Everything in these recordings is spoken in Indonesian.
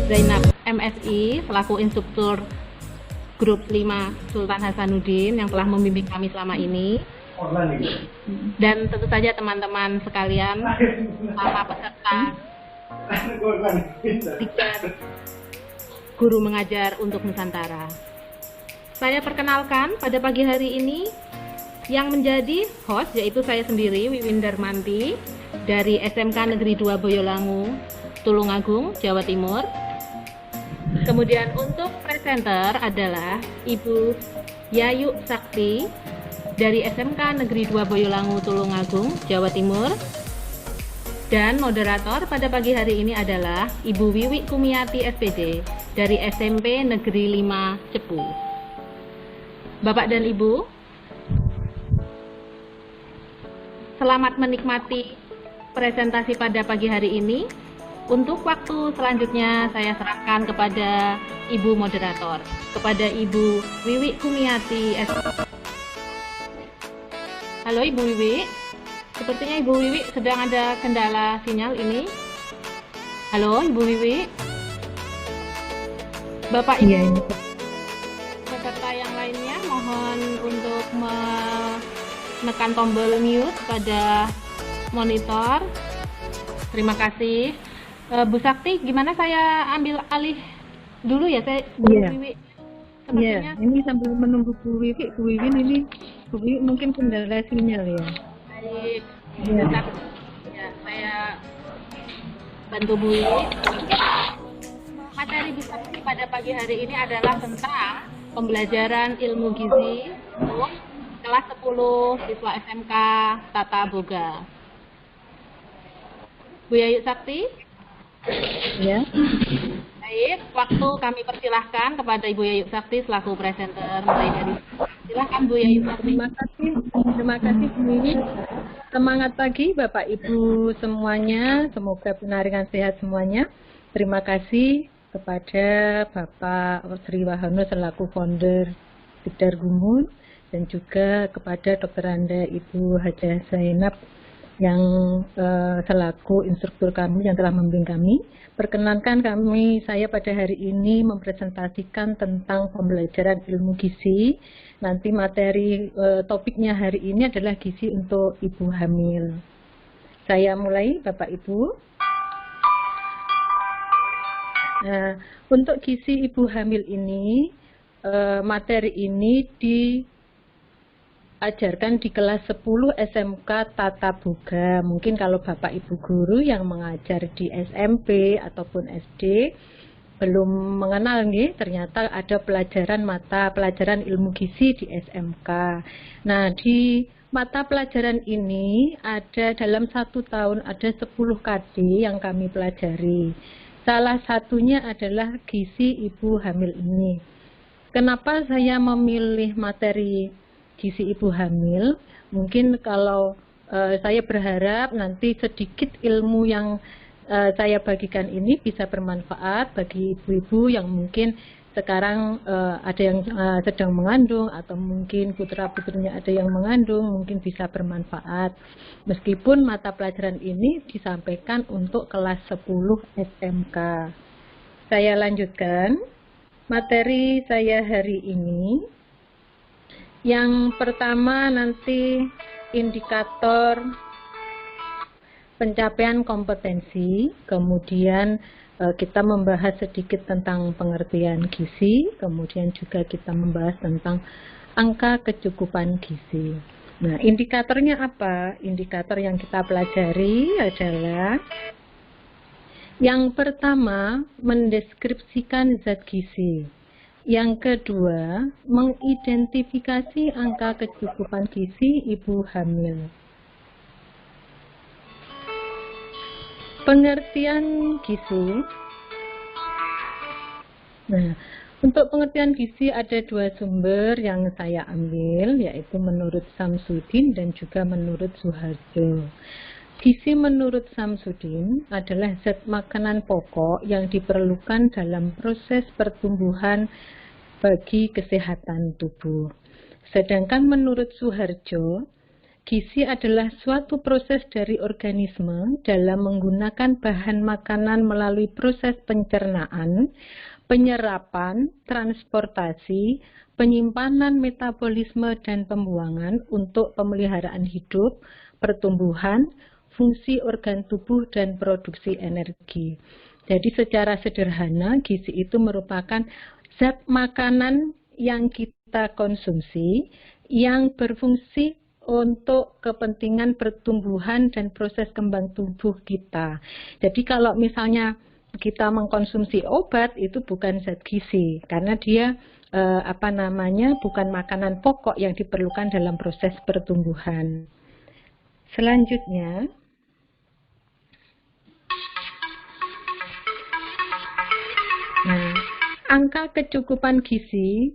Zainab MSI selaku instruktur grup 5 Sultan Hasanuddin yang telah membimbing kami selama ini. Dan tentu saja teman-teman sekalian, para peserta tiga guru mengajar untuk Nusantara. Saya perkenalkan pada pagi hari ini yang menjadi host yaitu saya sendiri, Wiwin Darmanti dari SMK Negeri 2 Boyolangu, Tulungagung, Jawa Timur. Kemudian untuk presenter adalah Ibu Yayu Sakti dari SMK Negeri 2 Boyolangu, Tulungagung, Jawa Timur. Dan moderator pada pagi hari ini adalah Ibu Wiwi Kumiati SPD dari SMP Negeri 5 Cepu. Bapak dan Ibu, selamat menikmati presentasi pada pagi hari ini. Untuk waktu selanjutnya saya serahkan kepada Ibu moderator, kepada Ibu Wiwi Kumiati SPD. Halo Ibu Wiwi, sepertinya Ibu Wiwi sedang ada kendala sinyal ini. Halo Ibu Wiwi. Bapak Ibu peserta yang lainnya mohon untuk menekan tombol mute pada monitor. Terima kasih. Bu Sakti, gimana saya ambil alih dulu ya, saya Bu Wiwi. Iya, ini sambil menunggu Bu Wiwi ini Bu Wiwi mungkin kendala sinyal ya. Baik, ya, saya bantu Bu Wiwi. Materi Bu Sakti pada pagi hari ini adalah tentang pembelajaran ilmu gizi untuk kelas 10 siswa SMK Tata Boga. Bu Yayu Sakti? Ya. Baik, waktu kami persilahkan kepada Ibu Yayu Sakti selaku presenter mulai dari. Silahkan Bu Yayu Sakti. Terima kasih Bu Wiwi. Semangat pagi Bapak Ibu semuanya, semoga benar sehat semuanya. Terima kasih kepada Bapak Sri Wahono selaku founder Bidar Gumun dan juga kepada Dr. Anda Ibu Hajah Zainab yang selaku instruktur kami yang telah membimbing kami. Perkenankan saya pada hari ini mempresentasikan tentang pembelajaran ilmu gizi. Nanti materi topiknya hari ini adalah gizi untuk ibu hamil. Saya mulai Bapak Ibu. Nah, untuk gizi ibu hamil ini, materi ini diajarkan di kelas 10 SMK Tata Boga. Mungkin kalau Bapak Ibu guru yang mengajar di SMP ataupun SD belum mengenal nih, ternyata ada mata pelajaran ilmu gizi di SMK. Nah, di mata pelajaran ini ada dalam 1 tahun ada 10 KD yang kami pelajari. Salah satunya adalah gizi ibu hamil ini. Kenapa saya memilih materi gizi ibu hamil? Mungkin kalau saya berharap nanti sedikit ilmu yang saya bagikan ini bisa bermanfaat bagi ibu-ibu yang mungkin sekarang ada yang sedang mengandung atau mungkin putra-putrinya ada yang mengandung, mungkin bisa bermanfaat. Meskipun mata pelajaran ini disampaikan untuk kelas 10 SMK. Saya lanjutkan materi saya hari ini. Yang pertama nanti indikator pencapaian kompetensi, kemudian kita membahas sedikit tentang pengertian gizi, kemudian juga kita membahas tentang angka kecukupan gizi. Nah, indikatornya apa? Indikator yang kita pelajari adalah yang pertama, mendeskripsikan zat gizi. Yang kedua, mengidentifikasi angka kecukupan gizi ibu hamil. Pengertian gizi. Nah, untuk pengertian gizi ada 2 sumber yang saya ambil, yaitu menurut Samsudin dan juga menurut Suharjo. Gizi menurut Samsudin adalah zat makanan pokok yang diperlukan dalam proses pertumbuhan bagi kesehatan tubuh. Sedangkan menurut Suharjo, Gizi adalah suatu proses dari organisme dalam menggunakan bahan makanan melalui proses pencernaan, penyerapan, transportasi, penyimpanan, metabolisme, dan pembuangan untuk pemeliharaan hidup, pertumbuhan, fungsi organ tubuh, dan produksi energi. Jadi secara sederhana, gizi itu merupakan zat makanan yang kita konsumsi yang berfungsi untuk kepentingan pertumbuhan dan proses kembang tubuh kita. Jadi kalau misalnya kita mengkonsumsi obat, itu bukan zat gizi karena dia bukan makanan pokok yang diperlukan dalam proses pertumbuhan. Selanjutnya, angka kecukupan gizi.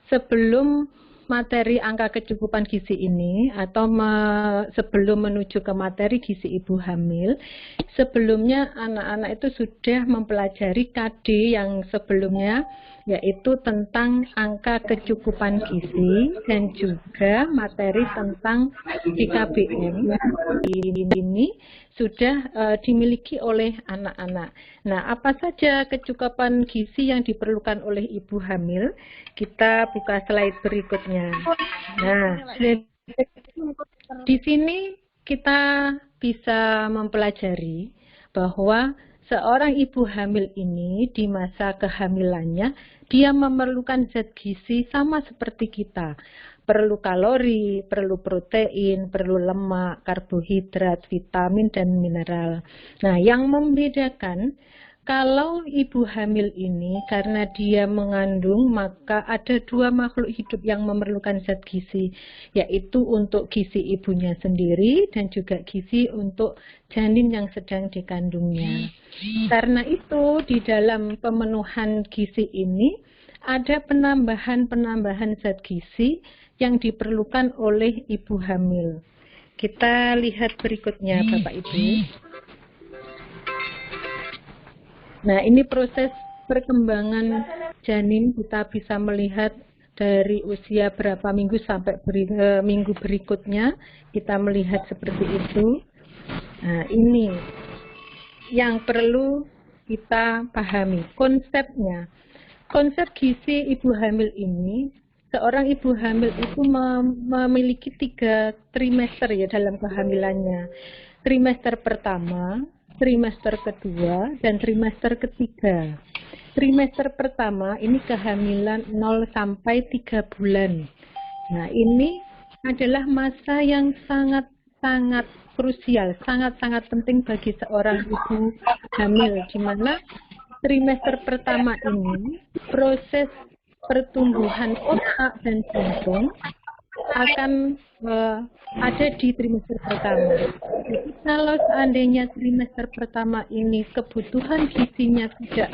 Sebelum materi angka kecukupan gizi ini atau sebelum menuju ke materi gizi ibu hamil, sebelumnya anak-anak itu sudah mempelajari KD yang sebelumnya, yaitu tentang angka kecukupan gizi dan juga materi tentang IKBM. Ini sudah dimiliki oleh anak-anak. Nah, apa saja kecukupan gizi yang diperlukan oleh ibu hamil? Kita buka slide berikutnya. Nah, di sini kita bisa mempelajari bahwa seorang ibu hamil ini di masa kehamilannya, dia memerlukan zat gizi sama seperti kita. Perlu kalori, perlu protein, perlu lemak, karbohidrat, vitamin, dan mineral. Nah, yang membedakan kalau ibu hamil ini karena dia mengandung, maka ada dua makhluk hidup yang memerlukan zat gizi, yaitu untuk gizi ibunya sendiri dan juga gizi untuk janin yang sedang dikandungnya. Karena itu di dalam pemenuhan gizi ini ada penambahan zat gizi yang diperlukan oleh ibu hamil. Kita lihat berikutnya, Bapak Ibu. Nah, ini proses perkembangan janin, kita bisa melihat dari usia berapa minggu sampai minggu berikutnya, kita melihat seperti itu. Nah, ini yang perlu kita pahami konsepnya. Konsep gizi ibu hamil ini, seorang ibu hamil itu memiliki 3 trimester ya dalam kehamilannya. Trimester pertama, trimester kedua, dan trimester ketiga. Trimester pertama ini kehamilan 0 sampai 3 bulan. Nah, ini adalah masa yang sangat-sangat krusial, sangat-sangat penting bagi seorang ibu hamil, di mana trimester pertama ini proses pertumbuhan otak dan jantung akan ada di trimester pertama. Jadi kalau seandainya trimester pertama ini kebutuhan gizinya tidak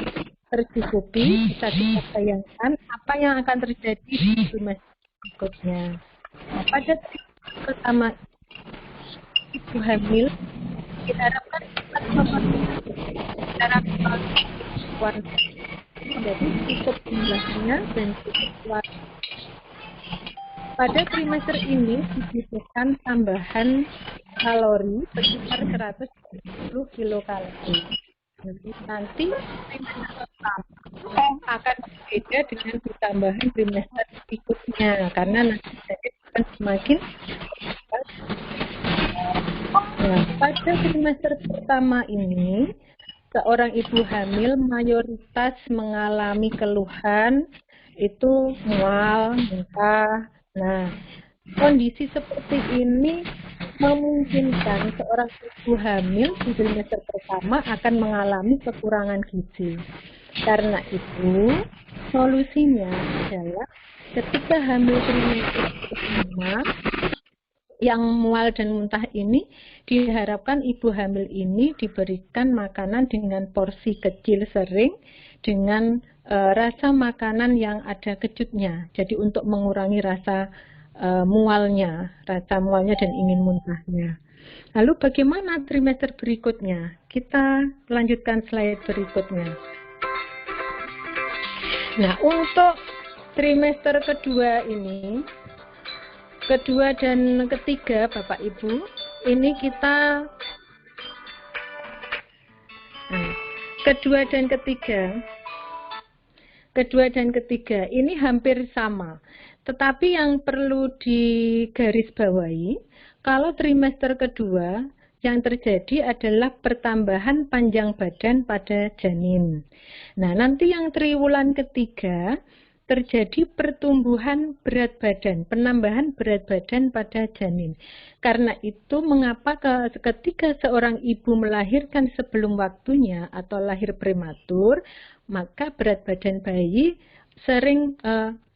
tercukupi, bisa kita bayangkan apa yang akan terjadi di trimester berikutnya. Nah, pada trimester pertama ibu hamil diharapkan dapat jadi cukup jumlahnya dan cukup kuat. Pada trimester ini dibutuhkan tambahan kalori sekitar 110 kilokalori. Nanti trimester pertama akan berbeda dengan ditambahan trimester berikutnya karena nanti jadi akan semakin. Nah, pada trimester pertama ini seorang ibu hamil mayoritas mengalami keluhan itu mual, muntah. Nah, kondisi seperti ini memungkinkan seorang ibu hamil di trimester pertama akan mengalami kekurangan gizi. Karena itu, solusinya adalah ketika hamil trimester pertama yang mual dan muntah ini, diharapkan ibu hamil ini diberikan makanan dengan porsi kecil sering dengan rasa makanan yang ada kejutnya. Jadi untuk mengurangi rasa mualnya dan ingin muntahnya. Lalu bagaimana trimester berikutnya? Kita lanjutkan slide berikutnya. Nah, untuk trimester kedua ini kedua dan ketiga Bapak Ibu, ini kita kedua dan ketiga ini hampir sama. Tetapi yang perlu digarisbawahi, kalau trimester kedua yang terjadi adalah pertambahan panjang badan pada janin. Nah, nanti yang triwulan ketiga terjadi pertumbuhan berat badan, penambahan berat badan pada janin. Karena itu mengapa ketika seorang ibu melahirkan sebelum waktunya atau lahir prematur, maka berat badan bayi sering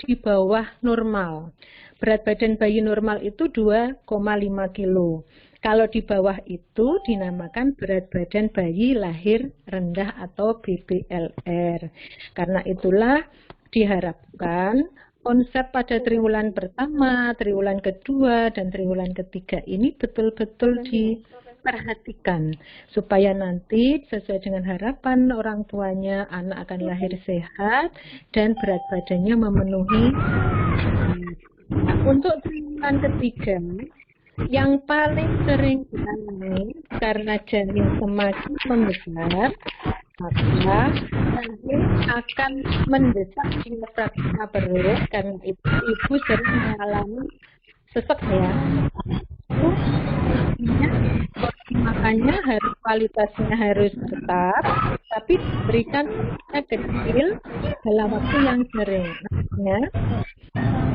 di bawah normal. Berat badan bayi normal itu 2,5 kilo. Kalau di bawah itu dinamakan berat badan bayi lahir rendah atau BBLR. Karena itulah diharapkan konsep pada triwulan pertama, triwulan kedua, dan triwulan ketiga ini betul-betul diperhatikan supaya nanti sesuai dengan harapan orang tuanya anak akan lahir sehat dan berat badannya memenuhi. Nah, untuk triwulan ketiga yang paling sering dialami karena janin semakin membesar, maka janin akan mendesak diafragma perut karena ibu sering mengalami sesek ya. Porsi makannya harus kualitasnya harus tetap, tapi berikan kecil dalam waktu yang sering. Artinya,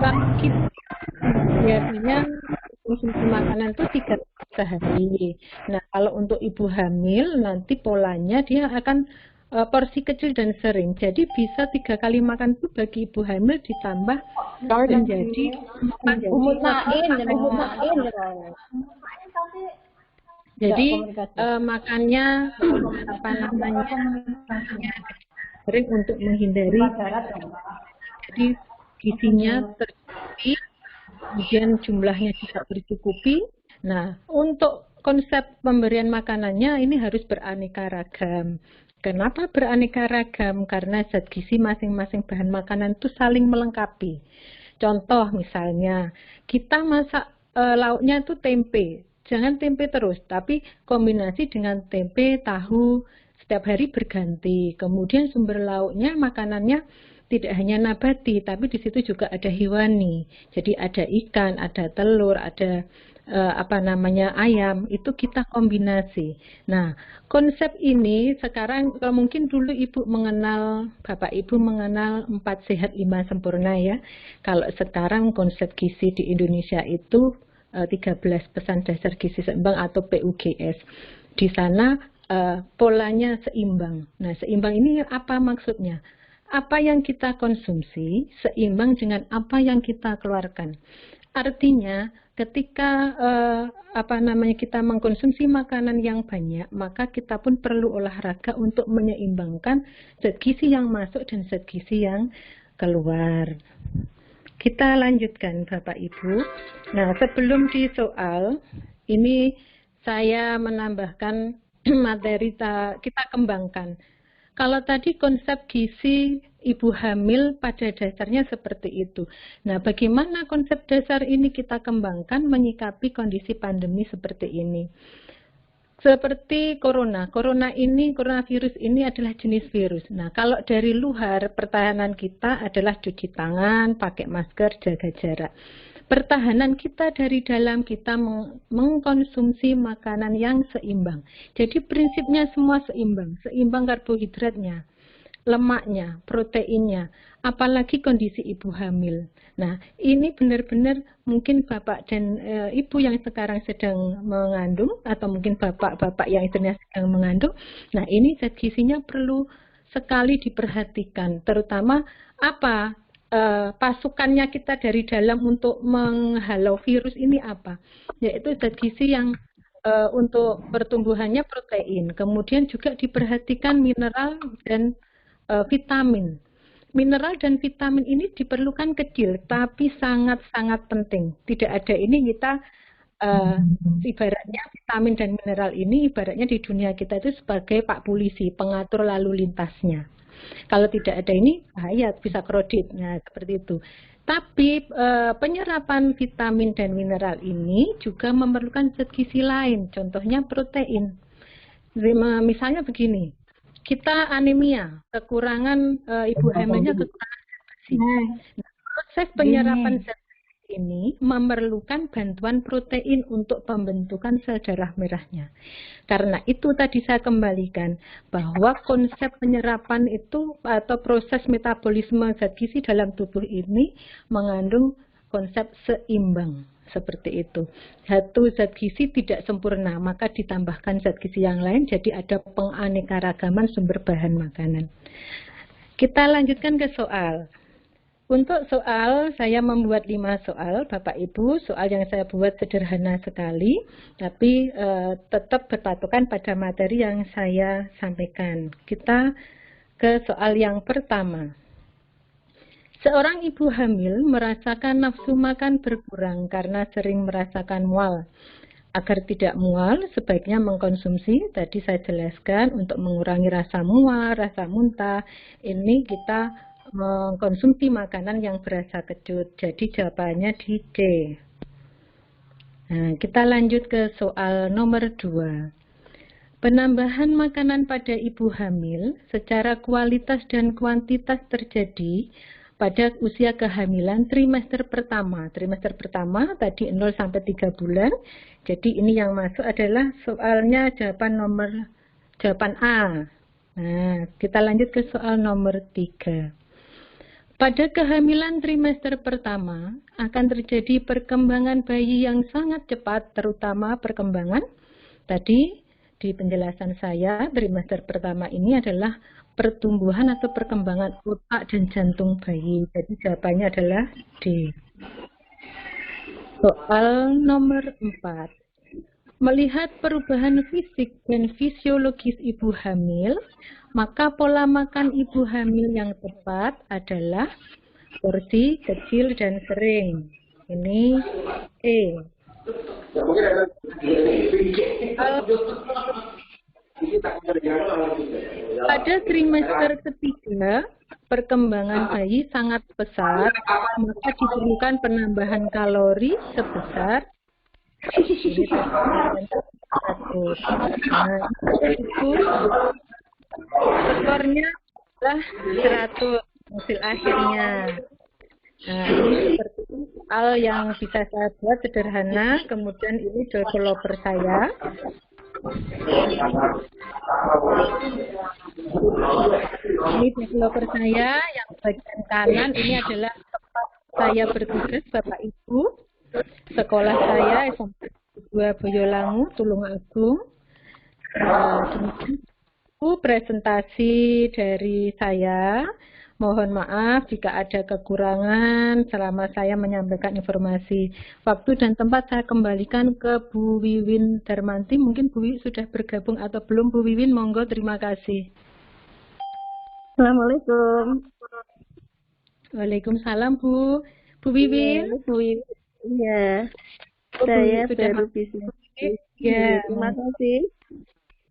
kalau kita biasanya konsumsi makanan itu 3 sehari. Nah, kalau untuk ibu hamil nanti polanya dia akan porsi kecil dan sering. Jadi bisa 3 kali makan itu bagi ibu hamil ditambah menjadi jadi makannya apa namanya sering untuk menghindari jadi gizinya tercukupi, kemudian jumlahnya juga tercukupi. Nah, untuk konsep pemberian makanannya ini harus beraneka ragam. Kenapa beraneka ragam? Karena zat gizi masing-masing bahan makanan itu saling melengkapi. Contoh misalnya, kita masak lauknya itu tempe. Jangan tempe terus, tapi kombinasi dengan tempe, tahu, setiap hari berganti. Kemudian sumber lauknya, makanannya tidak hanya nabati, tapi di situ juga ada hewani. Jadi ada ikan, ada telur, ada ayam, itu kita kombinasi. Nah, konsep ini sekarang kalau mungkin dulu Bapak Ibu mengenal 4 sehat 5 sempurna ya. Kalau sekarang konsep gizi di Indonesia itu 13 pesan dasar gizi seimbang atau PUGS. Di sana polanya seimbang. Nah, seimbang ini apa maksudnya? Apa yang kita konsumsi seimbang dengan apa yang kita keluarkan. Artinya, ketika kita mengkonsumsi makanan yang banyak, maka kita pun perlu olahraga untuk menyeimbangkan zat gizi yang masuk dan zat gizi yang keluar. Kita lanjutkan Bapak Ibu. Nah, sebelum di soal, ini saya menambahkan materi kita kembangkan. Kalau tadi konsep gizi ibu hamil pada dasarnya seperti itu. Nah, bagaimana konsep dasar ini kita kembangkan menyikapi kondisi pandemi seperti ini? Seperti coronavirus ini adalah jenis virus. Nah, kalau dari luar pertahanan kita adalah cuci tangan, pakai masker, jaga jarak. Pertahanan kita dari dalam kita mengkonsumsi makanan yang seimbang. Jadi prinsipnya semua seimbang. Seimbang karbohidratnya, lemaknya, proteinnya, apalagi kondisi ibu hamil. Nah, ini benar-benar mungkin Bapak dan Ibu yang sekarang sedang mengandung, atau mungkin Bapak-Bapak yang sedang mengandung. Nah, ini zat gizinya perlu sekali diperhatikan, terutama apa? Pasukannya kita dari dalam untuk menghalau virus ini apa? Yaitu zat gizi yang untuk pertumbuhannya protein. Kemudian juga diperhatikan mineral dan vitamin. Mineral dan vitamin ini diperlukan kecil, tapi sangat-sangat penting. Tidak ada ini kita ibaratnya vitamin dan mineral ini ibaratnya di dunia kita itu sebagai Pak Polisi, pengatur lalu lintasnya. Kalau tidak ada ini bahaya, bisa krodit. Nah, seperti itu. Tapi penyerapan vitamin dan mineral ini juga memerlukan zat gizi lain, contohnya protein. Misalnya begini, kita anemia, kekurangan ibu hamilnya kekurangan zat besi. Nah, proses penyerapan zat ini memerlukan bantuan protein untuk pembentukan sel darah merahnya. Karena itu tadi saya kembalikan bahwa konsep penyerapan itu atau proses metabolisme zat gizi dalam tubuh ini mengandung konsep seimbang. Seperti itu. Satu zat gizi tidak sempurna, maka ditambahkan zat gizi yang lain, jadi ada penganekaragaman sumber bahan makanan. Kita lanjutkan ke soal. Untuk soal, saya membuat 5 soal, Bapak Ibu. Soal yang saya buat sederhana sekali, tapi tetap berpatokan pada materi yang saya sampaikan. Kita ke soal yang pertama. Seorang ibu hamil merasakan nafsu makan berkurang karena sering merasakan mual. Agar tidak mual, sebaiknya mengkonsumsi, tadi saya jelaskan, untuk mengurangi rasa mual, rasa muntah. Ini kita mengkonsumsi makanan yang berasa kecut. Jadi jawabannya di D. Nah, kita lanjut ke soal nomor 2. Penambahan makanan pada ibu hamil secara kualitas dan kuantitas terjadi pada usia kehamilan trimester pertama. Trimester pertama tadi 0 sampai 3 bulan. Jadi ini yang masuk adalah soalnya jawaban A. Nah, kita lanjut ke soal nomor 3. Pada kehamilan trimester pertama akan terjadi perkembangan bayi yang sangat cepat, terutama perkembangan tadi di penjelasan saya, trimester pertama ini adalah pertumbuhan atau perkembangan otak dan jantung bayi. Jadi jawabannya adalah D. Soal nomor 4. Melihat perubahan fisik dan fisiologis ibu hamil, maka pola makan ibu hamil yang tepat adalah porsi kecil dan sering. Ini E. Pada trimester ketiga, perkembangan bayi sangat pesat, maka diperlukan penambahan kalori sebesar ini nah, itu skornya adalah 100 hasil akhirnya. Nah, ini seperti soal yang bisa saya buat sederhana, kemudian ini developer saya. Ini developer saya yang bagian kanan ini adalah tempat saya bertugas Bapak Ibu. Sekolah saya SMP 2 Boyolangu, Tulungagung. Presentasi dari saya. Mohon maaf jika ada kekurangan selama saya menyampaikan informasi. Waktu dan tempat saya kembalikan ke Bu Wiwin Darmanti. Mungkin Bu Wiwin sudah bergabung atau belum. Bu Wiwin, monggo, terima kasih. Assalamualaikum. Waalaikumsalam, Bu. Bu Wiwin. Bu Wiwin. Iya, saya baru bisa. Ya, terima kasih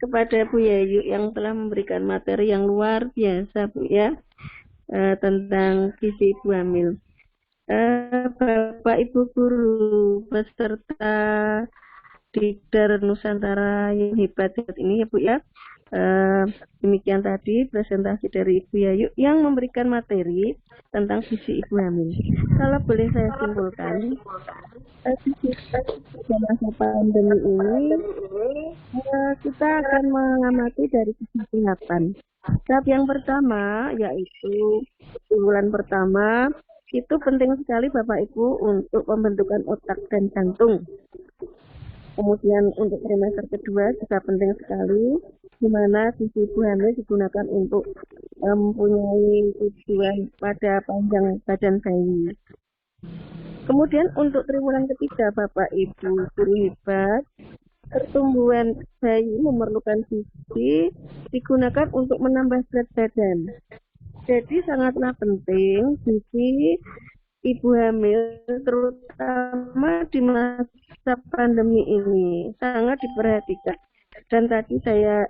kepada Bu Yayu yang telah memberikan materi yang luar biasa, Bu ya. Tentang gizi ibu hamil. Bapak Ibu guru beserta Dikder Nusantara yang hebat ini ya Bu ya. Demikian tadi presentasi dari Ibu Yayu yang memberikan materi tentang gizi ibu hamil. Kalau boleh saya simpulkan, pada masa pandemi ini kita akan mengamati dari sisi kesehatan. Tahap yang pertama yaitu bulan pertama itu penting sekali Bapak Ibu untuk pembentukan otak dan jantung. Kemudian untuk trimester kedua juga penting sekali, di mana gizi ibu hamil digunakan untuk mempunyai tujuan pada panjang badan bayi. Kemudian untuk triwulan ketiga Bapak Ibu guru hebat, pertumbuhan bayi memerlukan gizi digunakan untuk menambah berat badan. Jadi sangatlah penting gizi ibu hamil terutama di masa pandemi ini sangat diperhatikan. Dan tadi saya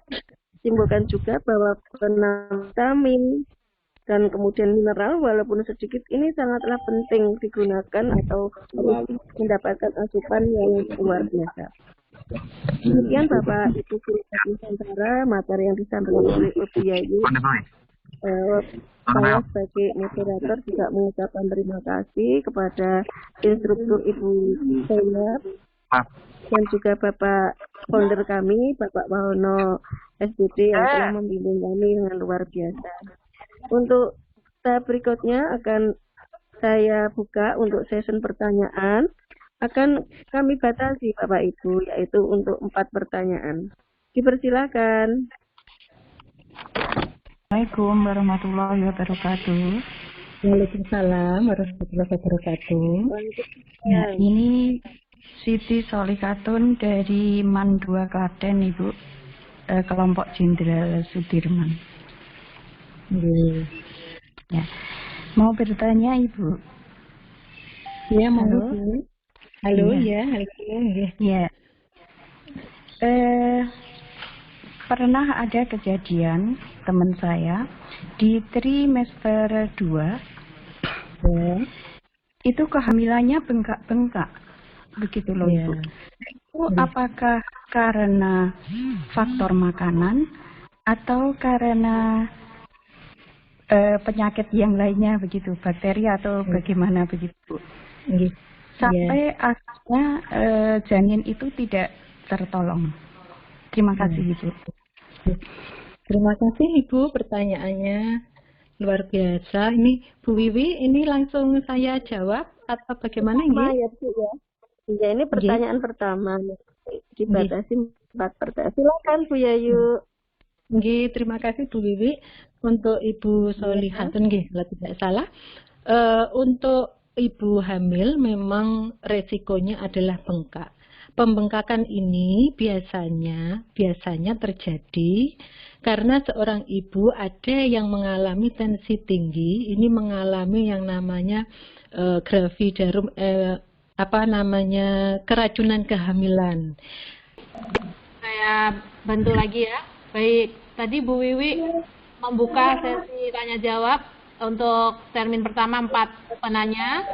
disimpulkan juga bahwa penambahan vitamin dan kemudian mineral walaupun sedikit ini sangatlah penting digunakan atau harus mendapatkan asupan yang luar biasa. Demikian Bapak Ibu Guru Nusantara, materi yang disampaikan oleh Ibu Yayu. Saya sebagai moderator juga mengucapkan terima kasih kepada instruktur Ibu Zainab dan juga Bapak founder kami, Bapak Wahono SDT yang telah membimbing kami dengan luar biasa. Untuk tahap berikutnya akan saya buka untuk sesi pertanyaan. Akan kami batasi Bapak Ibu, yaitu untuk 4 pertanyaan. Dipersilakan. Assalamualaikum warahmatullahi wabarakatuh. Waalaikumsalam warahmatullahi wabarakatuh. Ya, ini Siti Solikatun dari MAN 2 Klaten, Ibu, kelompok Jenderal Sudirman. Ya, mau bertanya Ibu? Ya, mau. Halo, Ya. halo. Ya. Pernah ada kejadian teman saya di trimester 2, itu kehamilannya bengkak-bengkak, begitu loh Ibu. Itu apakah karena faktor makanan atau karena penyakit yang lainnya begitu, bakteri atau bagaimana begitu Bu? Sampai akhirnya janin itu tidak tertolong. Terima kasih Ibu. Terima kasih Ibu, pertanyaannya luar biasa. Ini Bu Wiwi, ini langsung saya jawab atau bagaimana ini? Ya, Bu, ya. Ya, ini pertanyaan pertama. Dibatasi 4 pertanyaan. Silakan Bu Yayu. Terima kasih Bu Wiwi. Untuk Ibu Solihatun, kalau tidak salah. Untuk ibu hamil memang resikonya adalah bengkak. Pembengkakan ini biasanya terjadi karena seorang ibu ada yang mengalami tensi tinggi, ini mengalami yang namanya gravidarum, keracunan kehamilan. Saya bantu lagi ya. Baik, tadi Bu Wiwi membuka sesi tanya jawab untuk termin pertama 4 penanya.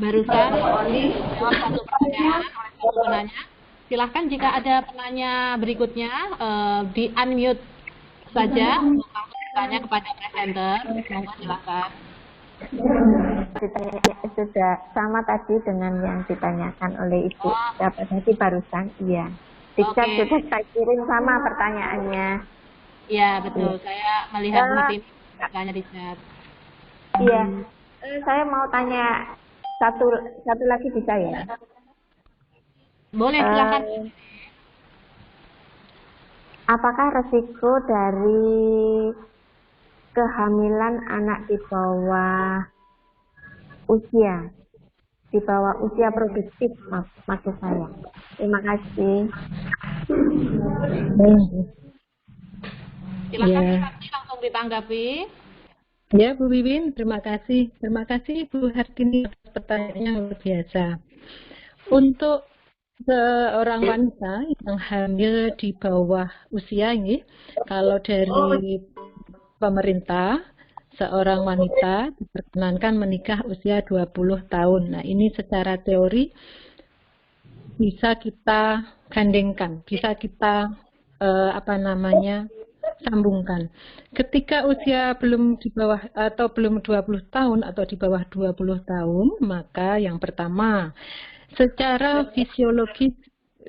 Barusan dijawab 1 pertanyaan oleh 1 penanya. Silahkan jika ada penanya berikutnya di unmute saja untuk langsung bertanya kepada presenter. Silahkan. Sudah sama tadi dengan yang ditanyakan oleh Ibu. Dapat tadi barusan, iya. Di chat sudah saya kirim sama pertanyaannya. Iya betul. Saya melihat meeting tanya di chat. Iya. Saya mau tanya satu lagi bisa ya? Boleh, silakan. Apakah resiko dari kehamilan anak di bawah usia produktif, maksud saya? Terima kasih. Silakan langsung ditanggapi. Ya Bu Wiwin, terima kasih. Terima kasih Bu Hartini atas pertanyaannya luar biasa. Untuk seorang wanita yang hamil di bawah usia ini, kalau dari pemerintah, seorang wanita diperkenankan menikah usia 20 tahun. Nah, ini secara teori bisa kita gandengkan, bisa kita sambungkan. Ketika usia belum di bawah atau belum 20 tahun atau di bawah 20 tahun, maka yang pertama, secara fisiologis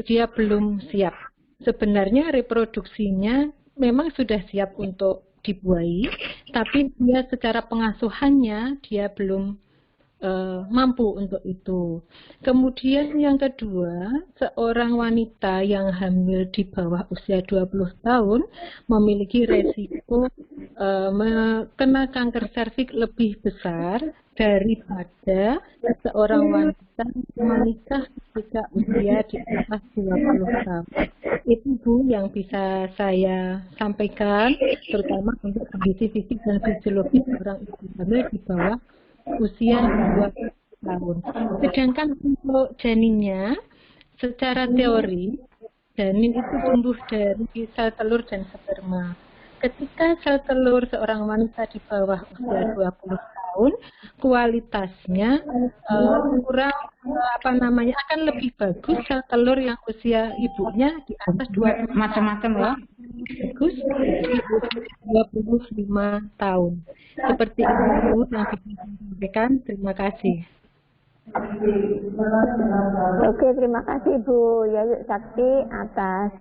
dia belum siap. Sebenarnya reproduksinya memang sudah siap untuk dibuahi, tapi dia secara pengasuhannya dia belum mampu untuk itu. Kemudian yang kedua, seorang wanita yang hamil di bawah usia 20 tahun memiliki resiko kena kanker serviks lebih besar daripada seorang wanita menikah ketika usia di atas 20 tahun. Itu Bu yang bisa saya sampaikan, terutama untuk kondisi fisik dan fisiologis orang ibu hamil di bawah usia 20 tahun. Sedangkan untuk janinnya, secara teori, janin itu tumbuh dari sel telur dan sperma. pertama. Ketika sel telur seorang wanita di bawah usia 20 tahun, kualitasnya akan lebih bagus sel telur yang usia ibunya di atas 20 Macam-macam ya. bagus di usia 25 tahun. Seperti itu yang bisa disampaikan. Terima kasih. Oke, terima kasih Bu Yayu Sakti atas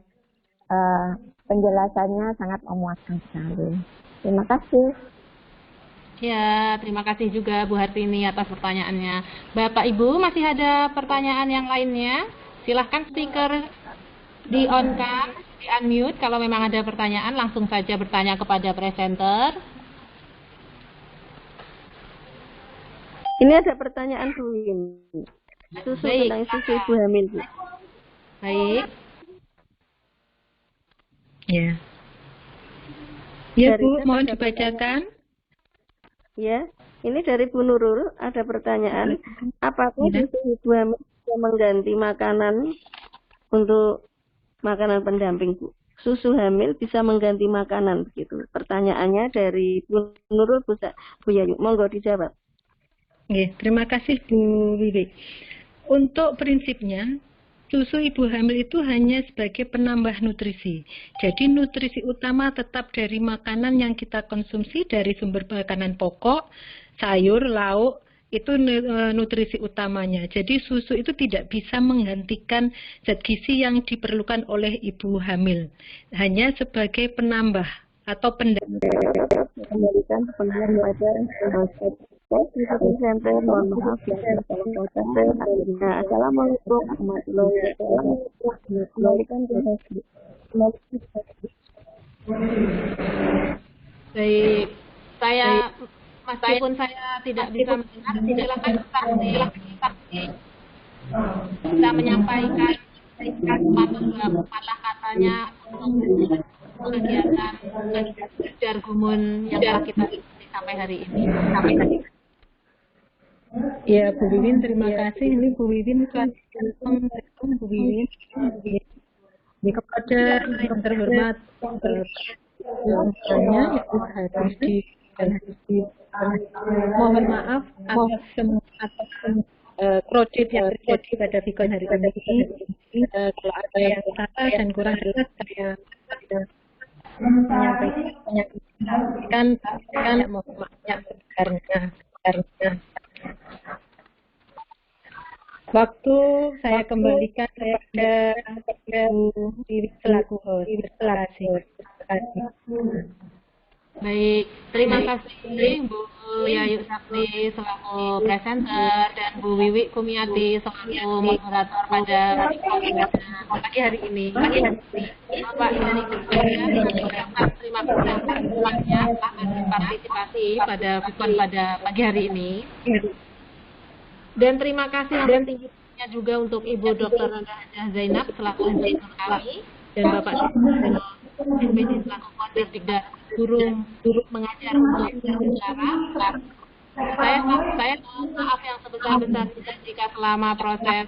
penjelasannya, sangat memuaskan sekali. Terima kasih. Ya, terima kasih juga Bu Hartini atas pertanyaannya. Bapak Ibu masih ada pertanyaan yang lainnya? Silahkan speaker di on kan, di unmute. Kalau memang ada pertanyaan langsung saja bertanya kepada presenter. Ini ada pertanyaan Bu Win. Susu Baik. tentang susu ibu hamil, Bu. Baik. Ya. Ya Dari Bu, chat mohon ada dibacakan. Ya, ini dari Bu Nurul ada pertanyaan. Apakah Ya. susu ibu hamil bisa mengganti makanan untuk makanan pendamping, Bu? Susu hamil bisa mengganti makanan begitu. Pertanyaannya dari Bu Nurul, Bu Yayu. Monggo dijawab. Oke, terima kasih Bu Wiwi. Untuk prinsipnya, susu ibu hamil itu hanya sebagai penambah nutrisi. Jadi nutrisi utama tetap dari makanan yang kita konsumsi, dari sumber makanan pokok, sayur, lauk, itu nutrisi utamanya. Jadi susu itu tidak bisa menggantikan zat gizi yang diperlukan oleh ibu hamil. Hanya sebagai penambah atau Kembalikan pendengar pada presenter. Mohon maaf ya kalau presenter akhirnya. Assalamualaikum warahmatullahi wabarakatuh. Kembalikan ke Baik. Meskipun saya tidak bisa mendengar, silakan saksi bisa menyampaikan kepala katanya untuk kegiatan belajar gumun yang telah kita ikuti sampai hari ini. Ya, Bu Wiwin, terima kasih. Ini Bu Wiwin, Bu Wiwin. Kepada yang terhormat, yang harus mohon maaf atas semua kredit yang terjadi pada Vikon hari ini. Kalau ada yang salah dan kurang jelas, saya menyampaikan mohon maafnya karena waktu saya kembalikan kepada Bu Wiwi selaku host. Terima kasih. Baik, terima kasih Bu Yayu Sakti selaku presenter dan Bu Wiwi Kumiati selaku moderator pada pagi hari ini. Bapak dan Ibu sekalian, terima kasih semuanya telah berpartisipasi pada Vikon pada pagi hari ini. Dan terima kasih yang pentingnya juga untuk Ibu Dr. Randa Zainab selaku instruktur kami dan Bapak SPD selaku koordinator Dikda guru mengajar untuk berbicara. Saya mohon maaf yang sebesar-besarnya jika selama proses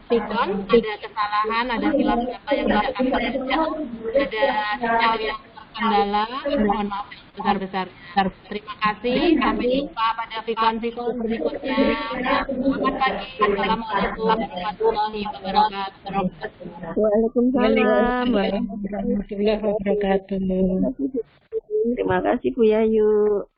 Vikon ada kesalahan, ada hilaf kata yang tidak kami baca, ada sinyal yang terkendala, mohon maaf yang sebesar-besarnya. Terima kasih, sampai jumpa pada Vikon-Vikon berikutnya. Selamat pagi, Assalamualaikum warahmatullahi wabarakatuh. Waalaikumsalam Warahmatullahi wabarakatuh. Terima kasih Bu Yayu.